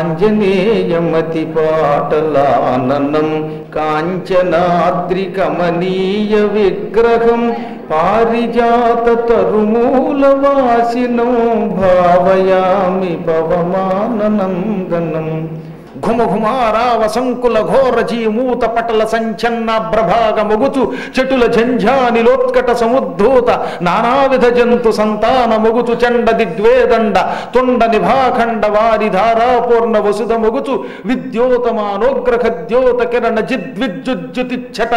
ఆంజనేయమతి పాటలాననం కాంచనాద్రి కమనీయ విగ్రహం పారిజాత తరుమూలవాసినం భావయామి పవమాననందనం. ఘుమఘుమారావ సంకుల ఘోరజీ మూత పటల సంచన్న ప్రభాగ మొగుచు చెటుల ఝంఝానిలోత్కట సముద్ధూత నానావిధ జంతు సంతాన మొగుచు చండ దిగ్వేదండ తొండ నిభాఖండ వారి ధారాపూర్ణ వసుధ మొగుచు విద్యోతమానోగ్రఖద్యోత కిరణ జిద్విద్యుజ్జుతిచ్చట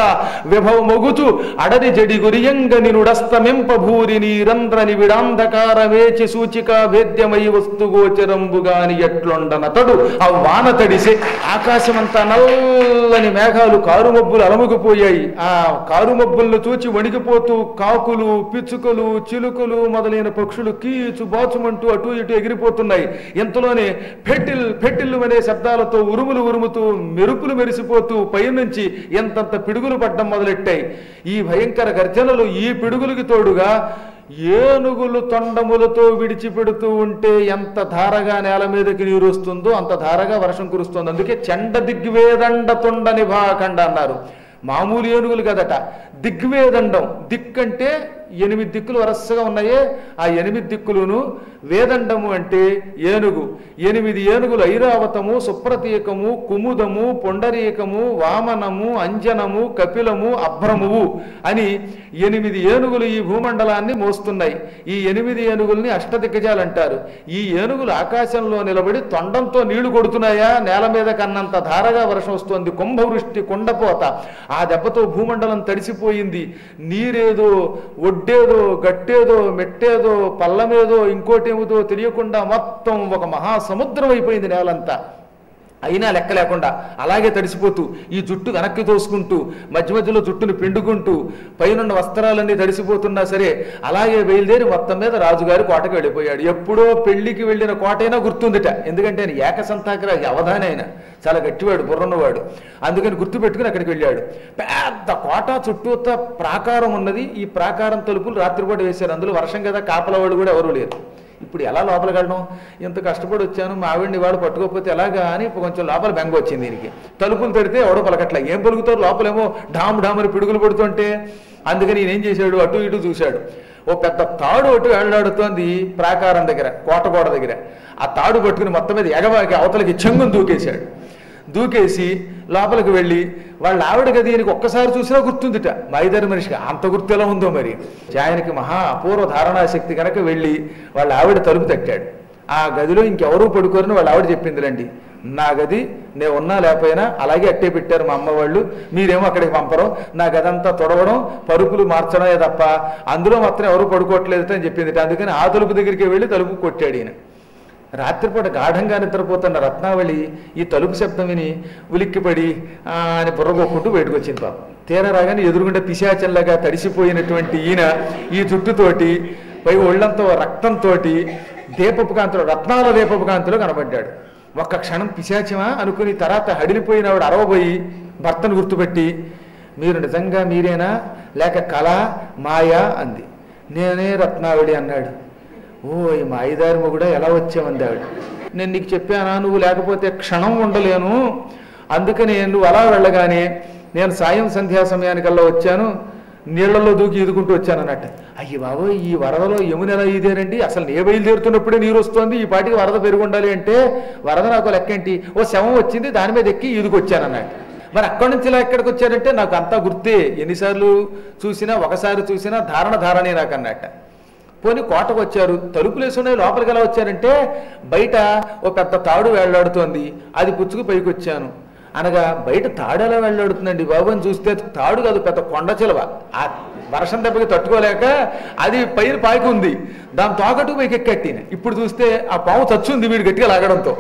విభవ మొగుచు అడరి జడి గురియంగ నినుడస్తమింప భూరి నీరంధ్రని విడాంధకారమేచి సూచికా భేద్యమై వస్తుగోచరంబుగాని ఎట్లుండనతడు ఆ వానతడి ఆకాశమంతా నల్లని మేఘాలు కారుమబ్బులు అలముకుపోయాయి. ఆ కారుమబ్బులను చూచి వణికిపోతూ కాకులు పిచ్చుకలు చిలుకలు మొదలైన పక్షులు కీచు బాచుమంటూ అటు ఇటు ఎగిరిపోతున్నాయి. ఎంతలోనే ఫెటిల్ ఫెటిల్ అనే శబ్దాలతో ఉరుములు ఉరుముతూ మెరుపులు మెరిసిపోతూ పైనుంచి ఎంతంత పిడుగులు పడ్డం మొదలెట్టాయి. ఈ భయంకర గర్జనలు ఈ పిడుగులకి తోడుగా ఏనుగులు తొండములతో విడిచిపెడుతూ ఉంటే ఎంత ధారగా నేల మీదకి నీరు వస్తుందో అంత ధారగా వర్షం కురుస్తుంది. అందుకే చండ దిగ్వేదండ తొండ నిభాఖండ అన్నారు. మామూలు ఏనుగులు కదట, దిగ్వేదండం. దిక్కంటే 8 దిక్కులు వరసగా ఉన్నాయే, ఆ 8 దిక్కులను వేదండము అంటే ఏనుగు. 8 ఏనుగులు ఐరావతము, సుప్రతీకము, కుముదము, పొండరీకము, వామనము, అంజనము, కపిలము, అభ్రమువు అని 8 ఏనుగులు ఈ భూమండలాన్ని మోస్తున్నాయి. ఈ 8 ఏనుగుల్ని అష్టదిగ్గజాలు అంటారు. ఈ ఏనుగులు ఆకాశంలో నిలబడి తొండంతో నీళ్లు కొడుతున్నాయా, నేల మీద కన్నంత ధారగా వర్షం వస్తుంది. కుంభవృష్టి కొండపోత. ఆ దెబ్బతో భూమండలం తడిసిపోయింది. నీరేదో ఒడ్డేదో గట్టేదో మెట్టేదో పల్లమేదో ఇంకోటేమిదో తెలియకుండా మొత్తం ఒక మహాసముద్రం అయిపోయింది నేలంతా. అయినా లెక్క లేకుండా అలాగే తడిసిపోతూ ఈ జుట్టు వెనక్కి తోసుకుంటూ మధ్య మధ్యలో జుట్టును పిండుకుంటూ పైనున్న వస్త్రాలన్నీ తడిసిపోతున్నా సరే అలాగే బయలుదేరి మొత్తం మీద రాజుగారి కోటకు వెళ్ళిపోయాడు. ఎప్పుడో పెళ్లికి వెళ్ళిన కోటైనా గుర్తుందిట. ఎందుకంటే ఆయన ఏకసంతాగ్రహి అవధాని, అయినా చాలా గట్టివాడు, బుర్రన్నవాడు. అందుకని గుర్తు పెట్టుకుని అక్కడికి వెళ్ళాడు. పెద్ద కోట, చుట్టూత ప్రాకారం ఉన్నది. ఈ ప్రాకారం తలుపులు రాత్రిపూట వేశారు. అందులో వర్షం కదా, కాపల వాళ్ళు కూడా ఎవరు లేరు. ఇప్పుడు ఎలా లోపలికి వెళ్ళడం, ఇంత కష్టపడి వచ్చాను, మా ఆవిడ్ని వాడు పట్టుకోకపోతే ఎలాగా అని కొంచెం లోపల బెంగ వచ్చింది దీనికి. తలుపులు తడితే ఎవడో పలకట్లా. ఏం పలుకుతారు, లోపలేమో ఢామ్ ఢామ్ అని పిడుగులు పడుతుంటే. అందుకని ఈయన ఏం చేశాడు, అటు ఇటు చూశాడు. ఓ పెద్ద తాడు అటు వెళ్ళాడుతోంది ప్రాకారం దగ్గర, కోటగోడ దగ్గర. ఆ తాడు పట్టుకుని మొత్తం మీద ఎగవాకి అవతలకి చెంగుని దూకేశాడు. దూకేసి లోపలికి వెళ్ళి వాళ్ళ ఆవిడ గది ఈయనకి ఒక్కసారి చూసినా గుర్తుందిట. మాయిదారి మనిషికి అంత గుర్తు ఎలా ఉందో మరి. ఆయనకి మహా అపూర్వ ధారణాశక్తి కనుక వెళ్ళి వాళ్ళ ఆవిడ తలుపు తట్టాడు. ఆ గదిలో ఇంకెవరూ పడుకోరని వాళ్ళ ఆవిడ చెప్పిందిలండి. నా గది నేను ఉన్నా లేకపోయినా అలాగే అట్టే పెట్టారు మా అమ్మ వాళ్ళు, మీరేమో అక్కడికి పంపరు, నా గది అంతా తొడవడం పరుపులు మార్చడమే తప్ప అందులో మాత్రం ఎవరు పడుకోవట్లేదు అని చెప్పిందిట. అందుకని ఆ తలుపు దగ్గరికి వెళ్ళి తలుపు కొట్టాడు ఈయన. రాత్రిపూట గాఢంగా నిద్రపోతున్న రత్నావళి ఈ తలుపు శబ్దం విని ఉలిక్కిపడి అని బుర్రగొక్కుంటూ బయటకు వచ్చింది. పాపం తీరా రాగానే ఎదురుగుండా పిశాచంలాగా తడిసిపోయినటువంటి ఈయన ఈ జుట్టుతోటి పై ఒళ్ళంతో రక్తంతో దీపపు కాంతిలో, రత్నాల దీపపు కాంతిలో కనబడ్డాడు. ఒక్క క్షణం పిశాచమా అనుకుని తర్వాత హడిలిపోయిన ఆవిడ అరవబోయి భర్తను గుర్తుపెట్టి, మీరు నిజంగా మీరేనా లేక కళ మాయా అంది. నేనే రత్నావళి అన్నాడు. ఓ ఈ మాయిదారి మొగుడా ఎలా వచ్చామంది ఆవిడ. నేను నీకు చెప్పానా, నువ్వు లేకపోతే క్షణం ఉండలేను, అందుకని నువ్వు అలా వెళ్ళగానే నేను సాయం సంధ్యా సమయానికల్లా వచ్చాను, నీళ్లలో దూకి ఈదుకుంటూ వచ్చాను అన్నట్టు. అయ్యి బాబు, ఈ వరదలో యమున ఎలా ఈదేరండి, అసలు నే బయలుదేరుతున్నప్పుడే నీరు వస్తుంది, ఈ పాటికి వరద పెరుగుండాలి అంటే వరద నాకు లెక్కేంటి, ఓ శవం వచ్చింది దాని మీద ఎక్కి ఈదుకొచ్చాను అన్నట్టు. మరి అక్కడి నుంచి ఇలా ఎక్కడికి వచ్చారంటే నాకు అంతా గుర్తే, ఎన్నిసార్లు చూసినా ఒకసారి చూసినా ధారణే నాకు అన్నట్ట. పోనీ కోటకు వచ్చారు, తలుపులు వేసున్నాయి, లోపలికి ఎలా వచ్చారంటే బయట ఓ పెద్ద తాడు వేళ్లాడుతోంది, అది పుచ్చుకు పైకి వచ్చాను అనగా బయట తాడు ఎలా వెళ్ళాడుతుందండి బాబు అని చూస్తే తాడు కాదు, పెద్ద కొండ చిలవ. ఆ వర్షం దెబ్బకి తట్టుకోలేక అది పైన పాకి ఉంది, దాని తోకటు పైకి ఎక్కెట్టిన. ఇప్పుడు చూస్తే ఆ పాము చచ్చుంది వీడు గట్టిగా లాగడంతో.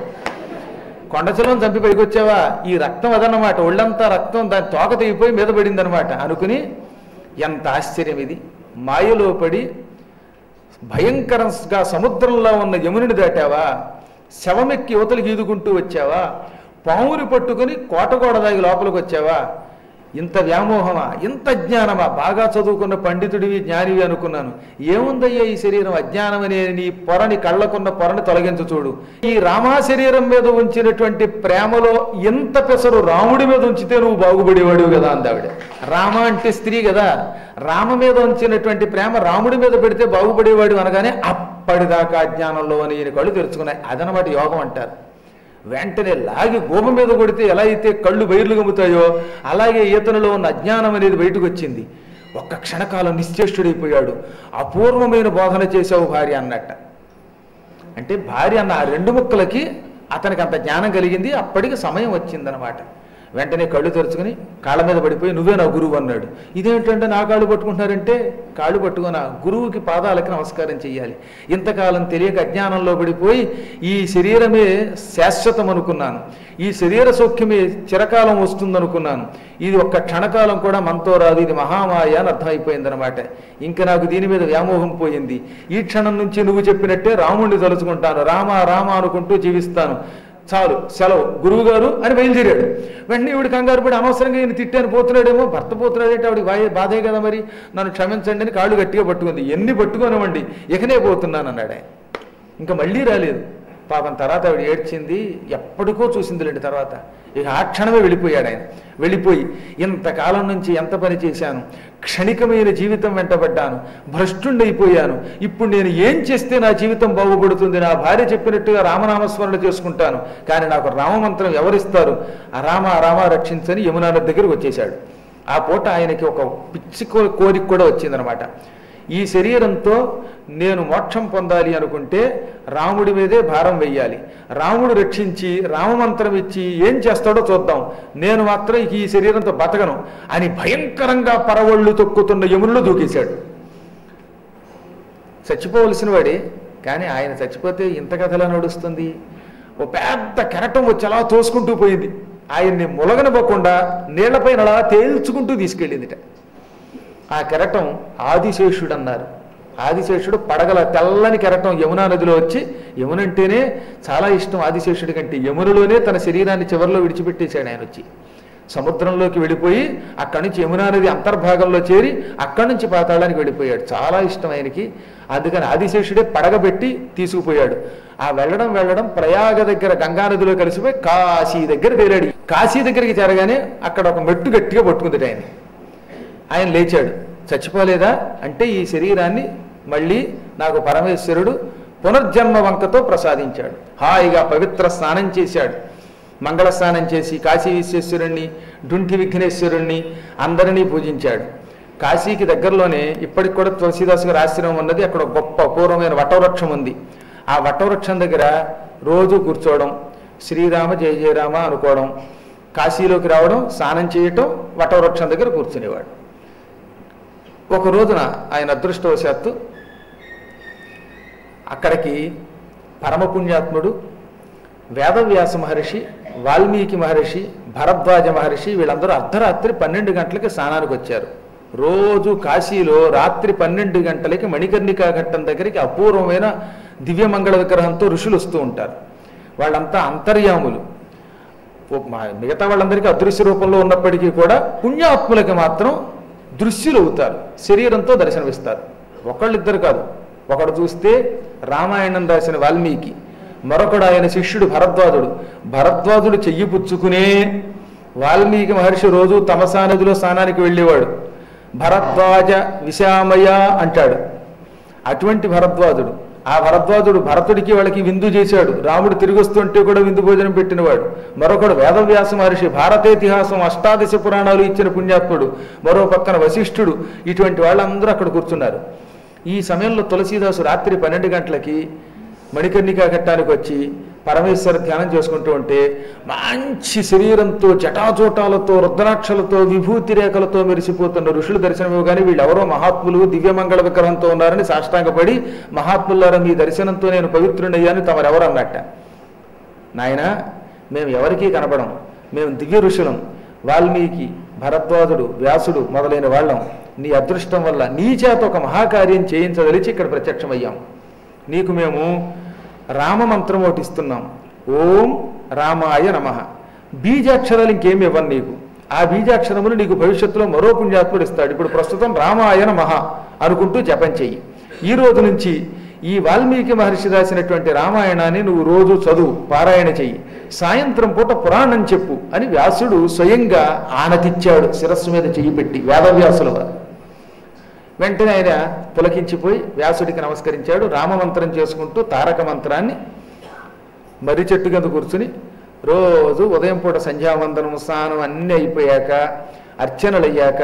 కొండ చిలవని చంపి పైకి వచ్చావా, ఈ రక్తం అదన్నమాట, ఒళ్ళంతా రక్తం, దాని తోక తెగిపోయి మీద పడింది అనమాట అనుకుని, ఎంత ఆశ్చర్యం ఇది. మాయలో పడి భయంకరంగా సముద్రంలో ఉన్న యమునిని దాటావా, శవమెక్కి యువతలకు ఈదుకుంటూ వచ్చావా, పావుని పట్టుకుని కోటగోడ దాగి లోపలికి వచ్చావా, ఇంత వ్యామోహమా, ఇంత జ్ఞానమా, బాగా చదువుకున్న పండితుడివి జ్ఞానివి అనుకున్నాను. ఏముందయ్యా ఈ శరీరం, అజ్ఞానం అనే నీ పొరని, కళ్ళకున్న పొరని తొలగించు చూడు. ఈ రామా శరీరం మీద ఉంచినటువంటి ప్రేమలో ఎంత పెసరు రాముడి మీద ఉంచితే నువ్వు బాగుపడేవాడు కదా అందావిడ. రామ అంటే స్త్రీ కదా, రామ మీద ఉంచినటువంటి ప్రేమ రాముడి మీద పెడితే బాగుపడేవాడు అనగానే అప్పటిదాకా అజ్ఞానంలో అని ఈయన కళ్ళు తెరుచుకున్నాయి. అదనమాట యోగం అంటారు. వెంటనే లాగి గోప మీద కొడితే ఎలా అయితే కళ్ళు బయర్లు గమ్ముతాయో అలాగే ఈతనలో ఉన్న అజ్ఞానం అనేది బయటకు వచ్చింది. ఒక్క క్షణకాలం నిశ్చేష్టుడైపోయాడు. అపూర్వమైన బోధన చేసావు భార్య అన్నట్ట. అంటే భార్య అన్న ఆ రెండు ముక్కలకి అతనికి అంత జ్ఞానం కలిగింది. అప్పటికి సమయం వచ్చిందనమాట. వెంటనే కళ్ళు తెరుచుకుని కాళ్ళ మీద పడిపోయి నువ్వే నా గురువు అన్నాడు. ఇదేంటంటే నా కాళ్ళు పట్టుకుంటున్నారంటే, కాళ్ళు పట్టుకున్న గురువుకి పాదాలకి నమస్కారం చెయ్యాలి. ఇంతకాలం తెలియక అజ్ఞానంలో పడిపోయి ఈ శరీరమే శాశ్వతం అనుకున్నాను, ఈ శరీర సౌఖ్యమే చిరకాలం వస్తుందనుకున్నాను, ఇది ఒక్క క్షణకాలం కూడా మనతో రాదు, ఇది మహామాయ అని అర్థమైపోయిందనమాట. ఇంకా నాకు దీని మీద వ్యామోహం పోయింది. ఈ క్షణం నుంచి నువ్వు చెప్పినట్టే రాముణ్ణి తలుచుకుంటాను, రామ రామ అనుకుంటూ జీవిస్తాను, చాలు సెలవు గురువుగారు అని బయలుదేరాడు. వెంటనే ఈవిడ కంగారు పడి అనవసరంగా ఈయన తిట్టాను, పోతున్నాడేమో, భర్త పోతున్నాడంటే ఆవిడ బాధే కదా, మరి నన్ను క్షమించండి అని కాళ్ళు గట్టిగా పట్టుకుంది. ఎన్ని పట్టుకోనివ్వండి, ఇకనే పోతున్నాను అన్నాడు ఆయన. ఇంకా మళ్ళీ రాలేదు పాపం. తర్వాత ఆవిడ ఏడ్చింది, ఎప్పటికో చూసిందిలేండి తర్వాత. ఇక ఆ క్షణమే వెళ్ళిపోయాడు ఆయన. వెళ్ళిపోయి ఇంతకాలం నుంచి ఎంత పని చేశాను, క్షణికమైన జీవితం వెంటబడ్డాను, భ్రష్టుండైపోయాను, ఇప్పుడు నేను ఏం చేస్తే నా జీవితం బాగుపడుతుంది, నా భార్య చెప్పినట్టుగా రామనామస్మరణ చేసుకుంటాను, కానీ నాకు రామమంత్రం ఎవరిస్తారు, ఆ రామ రక్షించని యమునా నది దగ్గరికి వచ్చేశాడు. ఆ పూట ఆయనకి ఒక పిచ్చి కోరిక కూడా వచ్చిందనమాట. ఈ శరీరంతో నేను మోక్షం పొందాలి అనుకుంటే రాముడి మీదే భారం వెయ్యాలి, రాముడు రక్షించి రామమంత్రం ఇచ్చి ఏం చేస్తాడో చూద్దాం, నేను మాత్రం ఈ శరీరంతో బతకను అని భయంకరంగా పరవళ్ళు తొక్కుతున్న యమునులు దూకేశాడు. చచ్చిపోవలసిన వాడే, కానీ ఆయన చచ్చిపోతే ఇంత కథలా నడుస్తుంది. ఓ పెద్ద కెరటం వచ్చి అలా తోసుకుంటూ పోయింది. ఆయన్ని ములగనివ్వకుండా నీళ్లపైన అలా తేల్చుకుంటూ తీసుకెళ్ళిందిట. ఆ కెరటం ఆదిశేషుడు అన్నారు. ఆదిశేషుడు పడగల తెల్లని కెరటం యమునా నదిలో వచ్చి, యమునంటేనే చాలా ఇష్టం ఆదిశేషుడి కంటే, యమునలోనే తన శరీరాన్ని చివరిలో విడిచిపెట్టేశాడు ఆయన. వచ్చి సముద్రంలోకి వెళ్ళిపోయి అక్కడి నుంచి యమునా నది అంతర్భాగంలో చేరి అక్కడి నుంచి పాతాళానికి వెళ్ళిపోయాడు. చాలా ఇష్టం ఆయనకి. అందుకని ఆదిశేషుడే పడగబెట్టి తీసుకుపోయాడు. ఆ వెళ్ళడం ప్రయాగ దగ్గర గంగానదిలో కలిసిపోయి కాశీ దగ్గర తేలాడు. కాశీ దగ్గరికి చేరగానే అక్కడ ఒక మెట్టు గట్టిగా పట్టుకుంది ఆయన. ఆయన లేచాడు. చచ్చిపోలేదా అంటే, ఈ శరీరాన్ని మళ్ళీ నాకు పరమేశ్వరుడు పునర్జన్మ వంకతో ప్రసాదించాడు. హాయిగా పవిత్ర స్నానం చేశాడు. మంగళ స్నానం చేసి కాశీ విశ్వేశ్వరుణ్ణి, డుంఠి విఘ్నేశ్వరుణ్ణి అందరినీ పూజించాడు. కాశీకి దగ్గరలోనే ఇప్పటికి కూడా తులసీదాసు గారి ఆశ్రమం ఉన్నది. అక్కడ గొప్ప అపూర్వమైన వటవృక్షం ఉంది. ఆ వటవృక్షం దగ్గర రోజు కూర్చోవడం, శ్రీరామ జయ జయరామ అనుకోవడం, కాశీలోకి రావడం, స్నానం చేయటం, వటవృక్షం దగ్గర కూర్చునేవాడు. ఒక రోజున ఆయన అదృష్టవశాత్తు అక్కడికి పరమపుణ్యాత్ముడు వేదవ్యాస మహర్షి, వాల్మీకి మహర్షి, భరద్వాజ మహర్షి వీళ్ళందరూ అర్ధరాత్రి 12 గంటలకి స్నానానికి వచ్చారు. రోజు కాశీలో రాత్రి 12 గంటలకి మణికర్ణికా ఘట్టం దగ్గరికి అపూర్వమైన దివ్యమంగళ విగ్రహంతో ఋషులు వస్తూ ఉంటారు. వాళ్ళంతా అంతర్యాములు. మిగతా వాళ్ళందరికీ అదృశ్య రూపంలో ఉన్నప్పటికీ కూడా పుణ్యాత్ములకి మాత్రం దృశ్యులు అవుతారు, శరీరంతో దర్శనమిస్తారు. ఒకళ్ళిద్దరు కాదు. ఒకడు చూస్తే రామాయణం రాసిన వాల్మీకి, మరొకడు ఆయన శిష్యుడు భరద్వాజుడు. భరద్వాజుడు చెయ్యి పుచ్చుకునే వాల్మీకి మహర్షి రోజు తమసా నదిలో స్నానానికి వెళ్ళేవాడు. భరద్వాజ విశామయ అంటాడు. అటువంటి భరద్వాజుడు. ఆ భరద్వాజుడు భరతుడికి వాళ్ళకి విందు చేశాడు. రాముడు తిరిగి వస్తుంటే కూడా విందు భోజనం పెట్టినవాడు. మరొకడు వేదవ్యాస మహర్షి, భారతేతిహాసం 18 పురాణాలు ఇచ్చిన పుణ్యాత్ముడు. మరో పక్కన వశిష్ఠుడు. ఇటువంటి వాళ్ళందరూ అక్కడ కూర్చున్నారు. ఈ సమయంలో తులసీదాసు రాత్రి 12 గంటలకి మణికర్ణికా ఘట్టానికి వచ్చి పరమేశ్వర ధ్యానం చేసుకుంటూ ఉంటే మంచి శరీరంతో జటాజోటాలతో రుద్రాక్షలతో విభూతి రేఖలతో మెరిసిపోతున్న ఋషులు దర్శనమివ్వగానే వీళ్ళెవరో మహాత్ములు దివ్యమంగళ విగ్రహంతో ఉన్నారని సాష్టాంగపడి, మహాత్ములారా మీ దర్శనంతో నేను పవిత్రుడయ్యాను తమరెవరు అన్నట్ట. నాయన, మేము ఎవరికీ కనపడం, మేము దివ్య ఋషులం, వాల్మీకి, భరద్వాజుడు, వ్యాసుడు మొదలైన వాళ్ళం. నీ అదృష్టం వల్ల నీ చేత ఒక మహాకార్యం చేయించదలిచి ఇక్కడ ప్రత్యక్షమయ్యాం. నీకు మేము రామమంత్రం ఒకటి ఇస్తున్నాం. ఓం రామాయ నమః. బీజాక్షరాలు ఇంకేమి ఇవ్వను నీకు. ఆ బీజాక్షరములు నీకు భవిష్యత్తులో మరో పుణ్యాత్ముడు ఇస్తాడు. ఇప్పుడు ప్రస్తుతం రామాయణ మహా అనుకుంటూ జపం చెయ్యి. ఈ రోజు నుంచి ఈ వాల్మీకి మహర్షి రాసినటువంటి రామాయణాన్ని నువ్వు రోజు చదువు, పారాయణ చెయ్యి, సాయంత్రం పూట పురాణం చెప్పు అని వ్యాసుడు స్వయంగా ఆనతిచ్చాడు, శిరస్సు మీద చెయ్యి పెట్టి, వేదవ్యాసుల వారు. వెంటనే ఆయన పులకించిపోయి వ్యాసుడికి నమస్కరించాడు. రామమంత్రం చేసుకుంటూ తారక మంత్రాన్ని మర్రి చెట్టు కింద కూర్చుని రోజు ఉదయం పూట సంధ్యావందనం, స్నానం అన్నీ అయిపోయాక, అర్చనలు అయ్యాక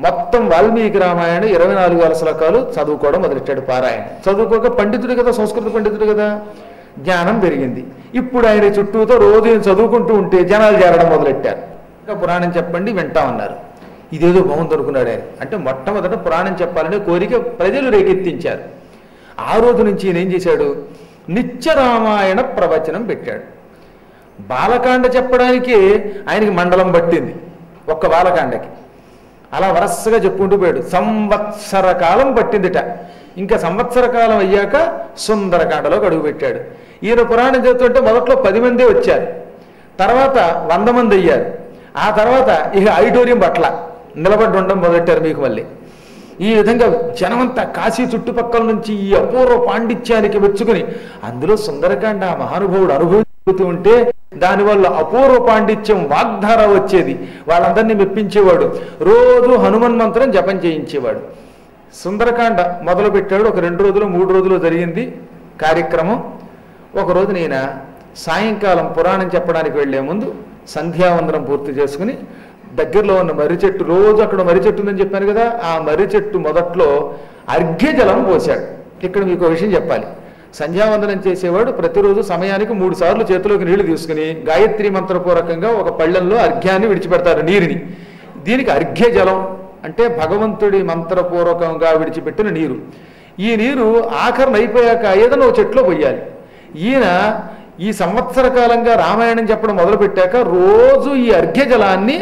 మొత్తం వాల్మీకి రామాయణం 24,000 శ్లోకాలు చదువుకోవడం మొదలెట్టాడు. పారాయణ చదువుకోక పండితుడు కదా, సంస్కృత పండితుడు కదా, జ్ఞానం పెరిగింది. ఇప్పుడు ఆయన చుట్టూతో రోజు చదువుకుంటూ ఉంటే జనాలు చేరడం మొదలెట్టారు. ఇంకా పురాణం చెప్పండి వింటామన్నారు. ఇదేదో బాగుంది అనుకున్నాడు ఆయన. అంటే మొట్టమొదట పురాణం చెప్పాలనే కోరిక ప్రజలు రేకెత్తించారు. ఆ రోజు నుంచి ఈయన ఏం చేశాడు, నిత్య రామాయణ ప్రవచనం పెట్టాడు. బాలకాండ చెప్పడానికి ఆయనకి మండలం పట్టింది, ఒక్క బాలకాండకి. అలా వరసగా చెప్పుకుంటూ పోయాడు. సంవత్సర కాలం పట్టిందిట. ఇంకా సంవత్సర కాలం అయ్యాక సుందరకాండలోకి అడుగుపెట్టాడు. ఈయన పురాణం చెబుతుంటే మొదట్లో 10 మందే వచ్చారు, తర్వాత 100 మంది అయ్యారు. ఆ తర్వాత ఇక ఆడిటోరియం పట్ల నిలబడి ఉండడం మొదలెట్టారు మీకు మళ్ళీ. ఈ విధంగా జనమంతా కాశీ చుట్టుపక్కల నుంచి ఈ అపూర్వ పాండిత్యానికి మెచ్చుకుని, అందులో సుందరకాండ ఆ మహానుభావుడు అనుభవిస్తూ ఉంటే దానివల్ల అపూర్వ పాండిత్యం, వాగ్ధార వచ్చేది. వాళ్ళందరినీ మెప్పించేవాడు. రోజు హనుమన్ మంత్రం జపం చేయించేవాడు. సుందరకాండ మొదలు పెట్టాడు. ఒక 2 రోజులు 3 రోజులు జరిగింది కార్యక్రమం. ఒకరోజు నేను సాయంకాలం పురాణం చెప్పడానికి వెళ్లే ముందు సంధ్యావందనం పూర్తి చేసుకుని దగ్గరలో ఉన్న మర్రి చెట్టు, రోజు అక్కడ మర్రి చెట్టు ఉందని చెప్పాను కదా, ఆ మర్రి చెట్టు మొదట్లో అర్ఘ్యజలం పోశాడు. ఇక్కడ మీకు ఒక విషయం చెప్పాలి. సంధ్యావందనం చేసేవాడు ప్రతిరోజు సమయానికి 3 సార్లు చేతిలోకి నీళ్లు తీసుకుని గాయత్రి మంత్రపూర్వకంగా ఒక పళ్ళెంలో అర్ఘ్యాన్ని విడిచిపెడతారు, నీరుని. దీనికి అర్ఘ్యజలం అంటే భగవంతుడి మంత్రపూర్వకంగా విడిచిపెట్టిన నీరు. ఈ నీరు ఆఖరణ అయిపోయాక ఏదైనా ఒక చెట్లో పోయాలి. ఈయన ఈ సంవత్సర కాలంగా రామాయణం చెప్పడం మొదలుపెట్టాక రోజు ఈ అర్ఘ్యజలాన్ని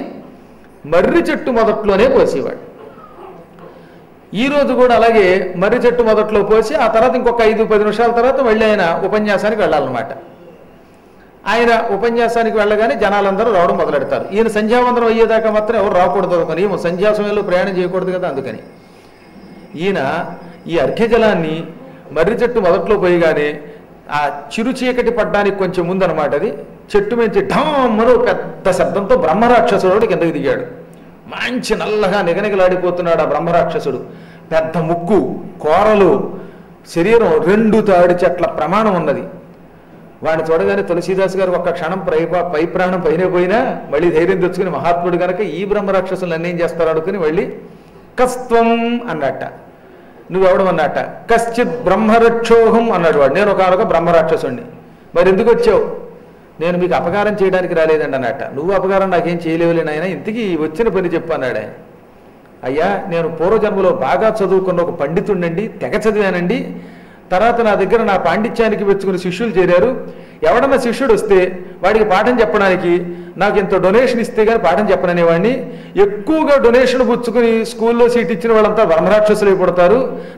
మర్రి చెట్టు మొదట్లోనే పోసేవాడు. ఈ రోజు కూడా అలాగే మర్రి చెట్టు మొదట్లో పోసి ఆ తర్వాత ఇంకొక 5-10 నిమిషాల తర్వాత మళ్ళీ ఆయన ఉపన్యాసానికి వెళ్ళాలన్నమాట. ఆయన ఉపన్యాసానికి వెళ్ళగానే జనాలందరూ రావడం మొదలెడతారు. ఈయన సంధ్యావందనం అయ్యేదాకా మాత్రం ఎవరు రాకూడదు అని, సంధ్యా సమయంలో ప్రయాణం చేయకూడదు కదా, అందుకని ఈయన ఈ అర్ఘ్యజలాన్ని మర్రి చెట్టు మొదట్లో పోయిగానే ఆ చిరు చీకటి పడ్డానికి కొంచెం ముందనమాట, అది చెట్టు నుంచి ఢామ్మను పెద్ద శబ్దంతో బ్రహ్మరాక్షసుడు కిందకి దిగాడు. మంచి నల్లగా నిగనిగలాడిపోతున్నాడు ఆ బ్రహ్మరాక్షసుడు. పెద్ద ముక్కు, కోరలు, శరీరం 2 తాడి చెట్ల ప్రమాణం ఉన్నది. వాడిని చూడగానే తులసీదాస్ గారు ఒక్క క్షణం పై ప్రాణం పైనే పోయినా మళ్ళీ ధైర్యం తెచ్చుకుని, మహాత్ముడు కనుక ఈ బ్రహ్మరాక్షసులు అన్నేం చేస్తారు అనుకుని వెళ్ళి కస్త్వం అన్నట్ట. నువ్వెవడమన్నట్ట. కశ్చిత్ బ్రహ్మరక్షోహం అన్నాడు వాడు. నేను ఒకనొక బ్రహ్మరాక్షసుణ్ణి. మరి ఎందుకు వచ్చావు? నేను మీకు అపకారం చేయడానికి రాలేదండి అన్నట్ట. నువ్వు అపకారం నాకేం చేయలేవులే నాయన, ఇంతకీ వచ్చిన పని చెప్పు అన్నాడు ఆయన. అయ్యా, నేను పూర్వజన్మలో బాగా చదువుకున్న ఒక పండితుడినండి, తెగ చదివానండి. తర్వాత నా దగ్గర నా పాండిత్యానికి మెచ్చుకుని శిష్యులు చేరారు. ఎవడన్నా శిష్యుడు వస్తే వాడికి పాఠం చెప్పడానికి నాకు ఇంత డొనేషన్ ఇస్తే కానీ పాఠం చెప్పననేవాడిని. ఎక్కువగా డొనేషన్ పుచ్చుకుని స్కూల్లో సీట్ ఇచ్చిన వాళ్ళంతా బ్రహ్మరాక్షసులు అయిపోతారు.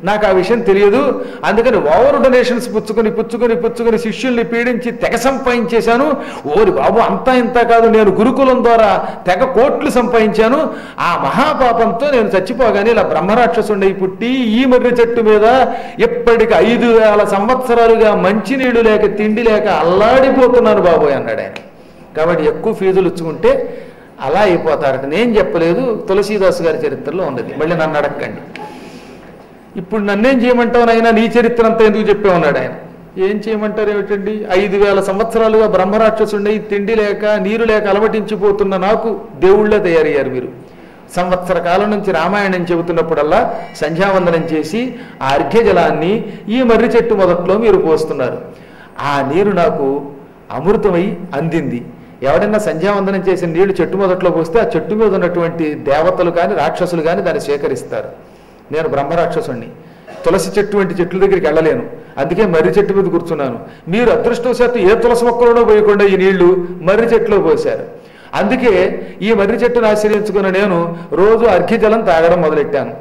నాకు ఆ విషయం తెలియదు. అందుకని ఓవర్ డొనేషన్స్ పుచ్చుకుని శిష్యుల్ని పీడించి తెగ సంపాదించేశాను. ఓరి బాబు, అంతా ఇంత కాదు, నేను గురుకులం ద్వారా తెగ కోట్లు సంపాదించాను. ఆ మహాపాపంతో నేను చచ్చిపోగానే ఇలా బ్రహ్మరాక్షసుండై పుట్టి ఈ మర్రి చెట్టు మీద ఇప్పటికి 5,000 సంవత్సరాలుగా మంచినీళ్లు లేక తిండి లేక అల్లాడిపోతున్నాను బాబోయ్ అన్నాడు ఆయన. కాబట్టి ఎక్కువ ఫీజులు ఇచ్చుకుంటే అలా అయిపోతారట. నేను చెప్పలేదు, తులసీదాస్ గారి చరిత్రలో ఉన్నది. మళ్ళీ నన్ను అడగండి. ఇప్పుడు నన్నేం చేయమంటావు నాయన, నీ చరిత్ర అంతా ఎందుకు చెప్పే ఉన్నాడు ఆయన. ఏం చేయమంటారు ఏమిటండి, 5,000 సంవత్సరాలుగా బ్రహ్మరాక్షసుండి తిండి లేక నీరు లేక అలమటించిపోతున్న నాకు దేవుళ్ళే తయారయ్యారు మీరు. సంవత్సర కాలం నుంచి రామాయణం చెబుతున్నప్పుడల్లా సంధ్యావందనం చేసి ఆ అర్ఘ్యజలాన్ని ఈ మర్రి చెట్టు మొదట్లో మీరు పోస్తున్నారు. ఆ నీరు నాకు అమృతమై అందింది. ఎవడన్నా సంధ్యావందనం చేసిన నీళ్లు చెట్టు మొదట్లో పోస్తే ఆ చెట్టు మీద ఉన్నటువంటి దేవతలు కానీ రాక్షసులు కానీ దాన్ని స్వీకరిస్తారు. నేను బ్రహ్మరాక్షసుణ్ణి, తులసి చెట్టు వంటి చెట్ల దగ్గరికి వెళ్ళలేను, అందుకే మర్రి చెట్టు మీద కూర్చున్నాను. మీరు అదృష్టవశాత్తు ఏ తులసి మొక్కలోనో పోయకుండా ఈ నీళ్లు మర్రి చెట్టులో పోశారు. అందుకే ఈ మర్రి చెట్టును ఆశ్రయించుకున్న నేను రోజు అర్ఘ్యజలం తాగడం మొదలెట్టాను.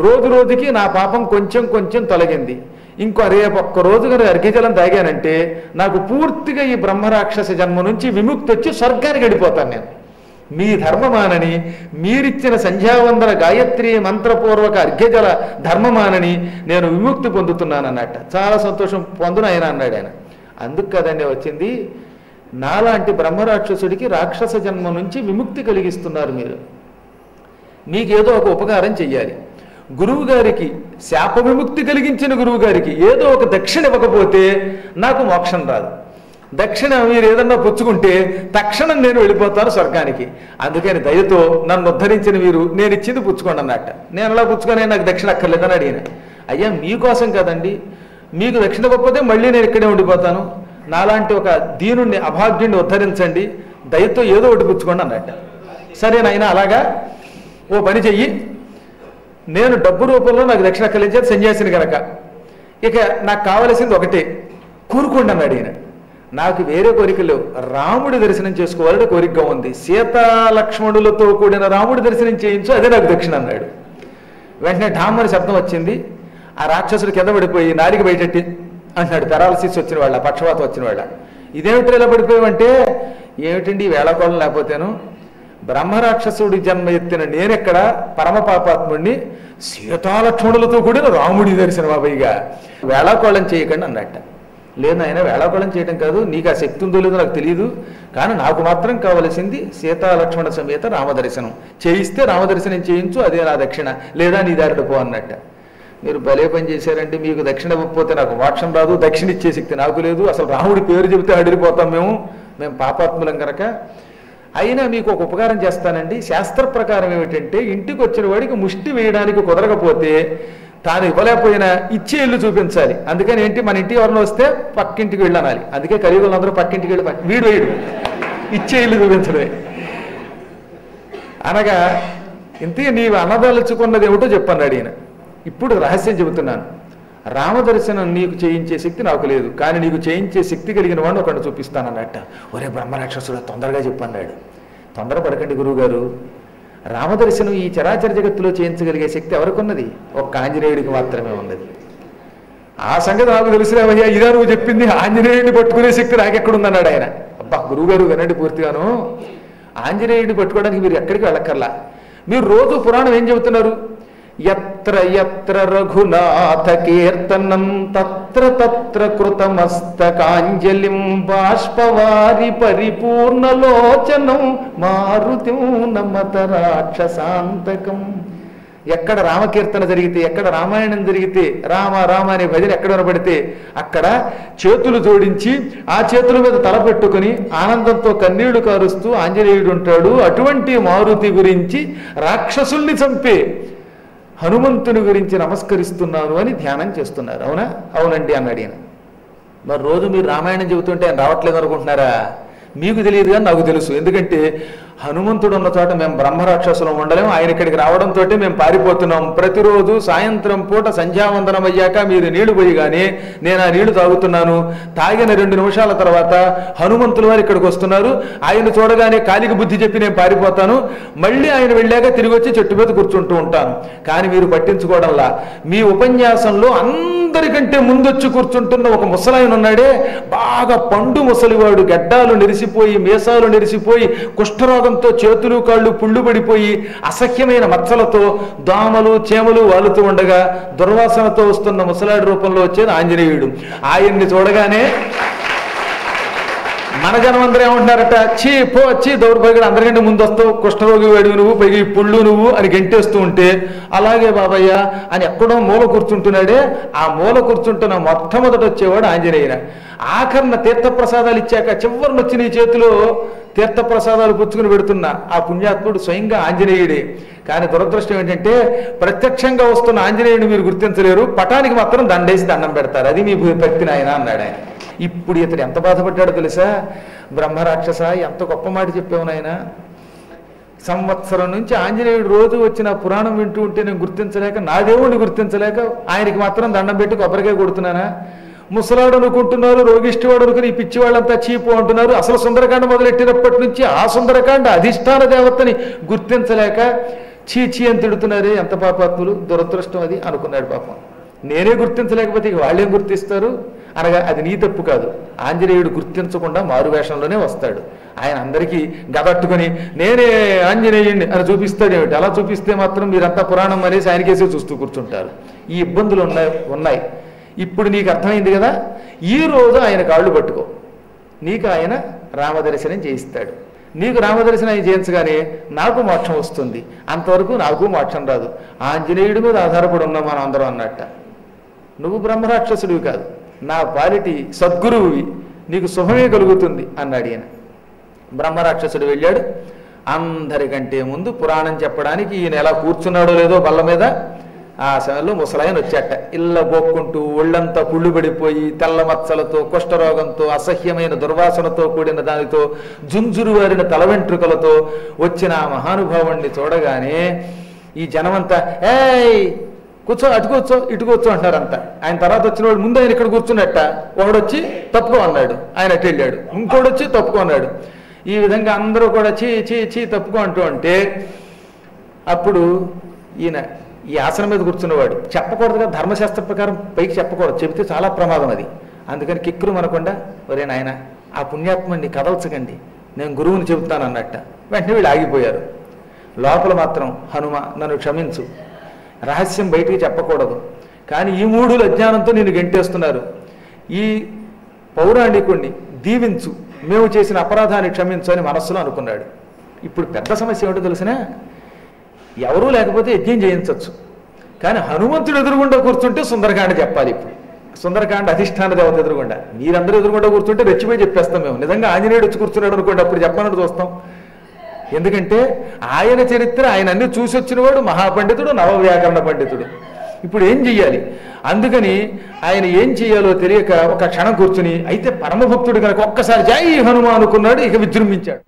రోజు రోజుకి నా పాపం కొంచెం కొంచెం తొలగింది. ఇంకో రేపు ఒక్క రోజు కనుక అర్ఘ్యజలం తాగానంటే నాకు పూర్తిగా ఈ బ్రహ్మరాక్షస జన్మ నుంచి విముక్తి వచ్చి స్వర్గానికి వెళ్ళిపోతాను నేను. మీ ధర్మమానని, మీరిచ్చిన సంధ్యావందన గాయత్రి మంత్రపూర్వక అర్ఘ్యజల ధర్మమానని నేను విముక్తి పొందుతున్నానన్నట్ట. చాలా సంతోషం, పొందున ఆయన అన్నాడు ఆయన. అందుకు కదండి వచ్చింది, నాలాంటి బ్రహ్మరాక్షసుడికి రాక్షస జన్మ నుంచి విముక్తి కలిగిస్తున్నారు మీరు. మీకేదో ఒక ఉపకారం చెయ్యాలి. గురువు గారికి, శాప విముక్తి కలిగించిన గురువు గారికి ఏదో ఒక దక్షిణ ఇవ్వకపోతే నాకు మోక్షం రాదు. దక్షిణ మీరు ఏదన్నా పుచ్చుకుంటే తక్షణం నేను వెళ్ళిపోతాను స్వర్గానికి. అందుకని దయతో నన్ను ఉద్ధరించిన మీరు నేను ఇచ్చింది పుచ్చుకోండి అన్నట్ట. నేను అలా పుచ్చుకొని నాకు దక్షిణ అక్కర్లేదని అడిగిన. అయ్యా మీకోసం కదండి, మీకు దక్షిణ ఇవ్వకపోతే మళ్ళీ నేను ఇక్కడే ఉండిపోతాను. నాలాంటి ఒక దీనుణ్ణి, అభాగ్యుణ్ణి ఉద్ధరించండి, దయతో ఏదో ఒకటి పుచ్చుకోండి అన్నట్ట. సరేనైనా అలాగా ఓ పని చెయ్యి, నేను డబ్బు రూపంలో నాకు దక్షిణ అక్కర్లేదు, సన్యాసిని కనుక ఇక నాకు కావలసింది ఒకటే, కోరుకోండి అన్నాడు ఈయన. నాకు వేరే కోరిక లేవు, రాముడి దర్శనం చేసుకోవాలని కోరికగా ఉంది. సీతాలక్ష్మణులతో కూడిన రాముడి దర్శనం చేయించు, అదే నాకు దక్షిణ అన్నాడు. వెంటనే ఢామ్మని శబ్దం వచ్చింది. ఆ రాక్షసుడు కింద పడిపోయి నాలిక బయటెట్టి అన్నాడు. పెరాలసిస్ వచ్చిన వాళ్ళ, పక్షవాతం వచ్చిన వాళ్ళ. ఇదేమిటి ఇలా పడిపోయావంటే, ఏమిటండి వేళకోళం లేకపోతేను, బ్రహ్మరాక్షసుడి జన్మ ఎత్తిన నేనెక్కడ పరమ పాపాత్ముడిని, సీతాలక్ష్మణులతో కూడిన రాముడి దర్శనం అబ్బాయిగా వేళాకోళం చేయకండి అన్నట్ట. లేదు ఆయన వేళాకోళం చేయడం కాదు, నీకు ఆ శక్తి ఉందో లేదో నాకు తెలియదు, కానీ నాకు మాత్రం కావలసింది సీతాలక్ష్మణ సమేత రామదర్శనం చేయిస్తే రామదర్శనం చేయించు, అదే నా దక్షిణ, లేదా నీ దారిలో పో అన్నట్ట. మీరు భలే పని చేశారంటే, మీకు దక్షిణ ఇవ్వకపోతే నాకు మోక్షం రాదు, దక్షిణ ఇచ్చే శక్తి నాకు లేదు, అసలు రాముడి పేరు చెబితే అడిగిపోతాం మేము పాపాత్ములం కనుక. అయినా మీకు ఒక ఉపకారం చేస్తానండి. శాస్త్ర ప్రకారం ఏమిటంటే, ఇంటికి వచ్చిన వాడికి ముష్టి వేయడానికి కుదరకపోతే తాను ఇవ్వలేకపోయినా ఇచ్చే ఇల్లు చూపించాలి. అందుకని ఏంటి, మన ఇంటికి ఎవరిని వస్తే పక్కింటికి వెళ్ళనాలి. అందుకే కలియుగంలో అందరూ పక్కింటికి వెళ్ళి వీడు వేయడు, ఇచ్చే ఇల్లు చూపించడమే. అనగా ఇంతకీ నీవు అన్నదలుచుకున్నది ఏమిటో చెప్పన్నాడు ఈయన. ఇప్పుడు రహస్యం చెబుతున్నాను. రామదర్శనం నీకు చేయించే శక్తి నాకు లేదు, కానీ నీకు చేయించే శక్తి కలిగిన వాడిని ఒకటి చూపిస్తానన్నట్ట. ఒరే బ్రహ్మరాక్షసుడు తొందరగా చెప్పన్నాడు. తొందరపడకండి గురువుగారు, రామదర్శనం ఈ చరాచర జగత్తులో చేయించగలిగే శక్తి ఎవరికున్నది? ఒక్క ఆంజనేయుడికి మాత్రమే ఉన్నది. ఆ సంగతి నాకు తెలుసులేవయ్యా, ఇదా నువ్వు చెప్పింది, ఆంజనేయుడిని పట్టుకునే శక్తి నాకెక్కడుందన్నాడు ఆయన. అబ్బా గురువుగారు వినండి పూర్తిగాను. ఆంజనేయుడిని పట్టుకోవడానికి మీరు ఎక్కడికి వెళ్ళక్కర్లా. మీరు రోజు పురాణం ఏం చెబుతున్నారు? యత్ర యత్ర రఘునాథ కీర్తనం తత్ర తత్ర కృతమస్తకాంజలిం బాష్పవారి పరిపూర్ణలోచనం మారుతిం నమత రాక్షసాంతకం. ఎక్కడ రామకీర్తన జరిగితే, ఎక్కడ రామాయణం జరిగితే, రామ రామ అనే భజన ఎక్కడ వినబడితే అక్కడ చేతులు జోడించి ఆ చేతుల మీద తల పెట్టుకుని ఆనందంతో కన్నీళ్లు కారుస్తూ ఆంజనేయుడు ఉంటాడు. అటువంటి మారుతి గురించి, రాక్షసుల్ని చంపే హనుమంతుని గురించి నమస్కరిస్తున్నాను అని ధ్యానం చేస్తున్నారు. అవునా? అవునండి అన్నాడు ఈయన. మరి రోజు మీరు రామాయణం చెబుతుంటే ఆయన రావట్లేదు అనుకుంటున్నారా? మీకు తెలియదు కానీ నాకు తెలుసు. ఎందుకంటే హనుమంతుడు ఉన్న చోట మేము బ్రహ్మరాక్షసులం ఉండలేము, ఆయన ఇక్కడికి రావడంతో మేము పారిపోతున్నాం. ప్రతిరోజు సాయంత్రం పూట సంధ్యావందనం అయ్యాక మీరు నీళ్లు పోయిగానే నేను ఆ నీళ్లు తాగుతున్నాను. తాగిన 2 నిమిషాల తర్వాత హనుమంతుల వారు ఇక్కడికి వస్తున్నారు. ఆయన చూడగానే కాలికి బుద్ధి చెప్పి నేను పారిపోతాను. మళ్ళీ ఆయన వెళ్ళాక తిరిగి వచ్చి చెట్టు మీద కూర్చుంటూ ఉంటాను. కానీ మీరు పట్టించుకోవడంలా. మీ ఉపన్యాసంలో అందరికంటే ముందొచ్చి కూర్చుంటున్న ఒక ముసలాయన ఉన్నాడే, బాగా పండు ముసలివాడు, గడ్డాలు నెరిసిపోయి మీసాలు నెరిసిపోయి కుష్ఠరోగంతో చేతులు కాళ్ళు పుళ్ళు పడిపోయి అసహ్యమైన మచ్చలతో దోమలు చీమలు వాలుతూ ఉండగా దుర్వాసనతో వస్తున్న ముసలాడి రూపంలో వచ్చేది ఆంజనేయుడు. ఆయన్ని చూడగానే మన జనం అందరూ ఏమంటున్నారట, చీ పో వచ్చి దౌర్భాగ్యుడు, అందరికంటే ముందు వస్తావు, కుష్ఠరోగి వాడివి నువ్వు, పైగా ఈ పుళ్ళు నువ్వు అని గెంటేస్తూ ఉంటే అలాగే బాబయ్య అని ఎక్కడో మూల కూర్చుంటున్నాడే, ఆ మూల కూర్చుంటున్న మొట్టమొదట వచ్చేవాడు ఆంజనేయున. ఆఖరణ తీర్థప్రసాదాలు ఇచ్చాక చివరిని వచ్చి నీ చేతిలో తీర్థప్రసాదాలు పుచ్చుకుని పెడుతున్న ఆ పుణ్యాత్ముడు స్వయంగా ఆంజనేయుడే. కానీ దురదృష్టం ఏంటంటే ప్రత్యక్షంగా వస్తున్న ఆంజనేయుడిని మీరు గుర్తించలేరు, పటానికి మాత్రం దండేసి దండం పెడతారు. అది మీ భక్తి నాయన అన్నాడు ఆయన. ఇప్పుడు ఇతడు ఎంత బాధపడ్డాడో తెలుసా? బ్రహ్మరాక్షస ఎంత గొప్ప మాట చెప్పావు నాయన. సంవత్సరం నుంచి ఆంజనేయుడు రోజు వచ్చిన పురాణం వింటూ ఉంటే నేను గుర్తించలేక, నా దేవుణ్ణి గుర్తించలేక ఆయనకి మాత్రం దండం పెట్టి కొబ్బరికాయ కొడుతున్నానా? ముసలాడు అనుకుంటున్నారు, రోగిష్టివాడు అనుకుని ఈ పిచ్చివాళ్ళంతా చీపు అంటున్నారు. అసలు సుందరకాండ మొదలెట్టినప్పటి నుంచి ఆ సుందరకాండ అధిష్టాన దేవతని గుర్తించలేక చీచి అని తిడుతున్నారే, ఎంత పాపాత్ములు, దురదృష్టం అది అనుకున్నాడు పాపం. నేనే గుర్తించలేకపోతే ఇక వాళ్ళేం గుర్తిస్తారు? అనగా అది నీ తప్పు కాదు. ఆంజనేయుడు గుర్తించకుండా మారువేషంలోనే వస్తాడు. ఆయన అందరికీ గదట్టుకొని నేనే ఆంజనేయుడిని అని చూపిస్తాడేమిటి? అలా చూపిస్తే మాత్రం మీరంతా పురాణం అనేసి ఆయనకేసే చూస్తూ కూర్చుంటారు. ఈ ఇబ్బందులు ఉన్నాయి. ఇప్పుడు నీకు అర్థమైంది కదా, ఈ రోజు ఆయన కాళ్ళు పట్టుకో, నీకు ఆయన రామదర్శనం చేయిస్తాడు. నీకు రామదర్శనం ఆయన చేయించగానే నాకు మోక్షం వస్తుంది, అంతవరకు నాకు మోక్షం రాదు. ఆంజనేయుడి మీద ఆధారపడి ఉన్నాం మనం అందరం అన్నట్ట. నువ్వు బ్రహ్మరాక్షసుడివి కాదు, నా పాలిటి సద్గురువువి, నీకు శుభమే కలుగుతుంది అన్నాడు ఈయన. బ్రహ్మరాక్షసుడు వెళ్ళాడు. అందరికంటే ముందు పురాణం చెప్పడానికి ఈయన ఎలా కూర్చున్నాడో లేదో బల్ల మీద, ఆ సమయంలో ముసలాయన వచ్చాట. ఇళ్ళ గోక్కుంటూ ఒళ్ళంతా పుళ్ళు పడిపోయి తెల్ల మచ్చలతో, కుష్ఠరోగంతో, అసహ్యమైన దుర్వాసనతో కూడిన దానితో, జుంజురు వారిన తల వెంట్రుకలతో వచ్చిన ఆ మహానుభావుణ్ణి చూడగానే ఈ జనమంతా ఏయ్ కూర్చో, అటు కూర్చో, ఇటు కూర్చో అంటారంతా. ఆయన తర్వాత వచ్చిన వాడు ముందు ఆయన ఇక్కడ కూర్చున్నట్ట, ఒకడొచ్చి తప్పుకో అన్నాడు, ఆయన అటు వెళ్ళాడు. ఇంకోటి వచ్చి తప్పుకో అన్నాడు. ఈ విధంగా అందరూ కూడా చీ చీ చీ తప్పుకో అంటూ అంటే అప్పుడు ఈయన ఈ ఆసనం మీద కూర్చున్నవాడు చెప్పకూడదుగా, ధర్మశాస్త్ర ప్రకారం పైకి చెప్పకూడదు, చెబితే చాలా ప్రమాదం అది. అందుకని కిక్కురు మనకుండా ఒరే నాయన ఆ పుణ్యాత్మని కదల్చకండి, నేను గురువుని చెబుతాను అన్నట్ట. వెంటనే వీళ్ళు ఆగిపోయారు. లోపల మాత్రం హనుమ నన్ను క్షమించు, రహస్యం బయటికి చెప్పకూడదు, కానీ ఈ మూఢుల అజ్ఞానంతో నేను గెంటేస్తున్నారు, ఈ పౌరాణికుణ్ణి దీవించు, మేము చేసిన అపరాధాన్ని క్షమించు అని మనస్సులో అనుకున్నాడు. ఇప్పుడు పెద్ద సమస్య ఏమిటో తెలిసినా, ఎవరూ లేకపోతే యజ్ఞం చేయించవచ్చు, కానీ హనుమంతుడు ఎదురుగుండా కూర్చుంటే సుందరకాండ చెప్పాలి. ఇప్పుడు సుందరకాండ అధిష్టాన దేవత ఎదురుగుండా, మీరందరూ ఎదురుగుండా కూర్చుంటే రెచ్చిపోయి చెప్పేస్తాం మేము. నిజంగా ఆంజనేయుడు వచ్చి కూర్చున్నాడు అనుకోండి, అప్పుడు చెప్పాలని చూస్తాం. ఎందుకంటే ఆయన చరిత్ర, ఆయన అన్ని చూసి వచ్చినవాడు, మహాపండితుడు, నవవ్యాకరణ పండితుడు. ఇప్పుడు ఏం చెయ్యాలి? అందుకని ఆయన ఏం చెయ్యాలో తెలియక ఒక క్షణం కూర్చుని, అయితే పరమభక్తుడు కనుక ఒక్కసారి జై హనుమ అనుకున్నాడు, ఇక విజృంభించాడు.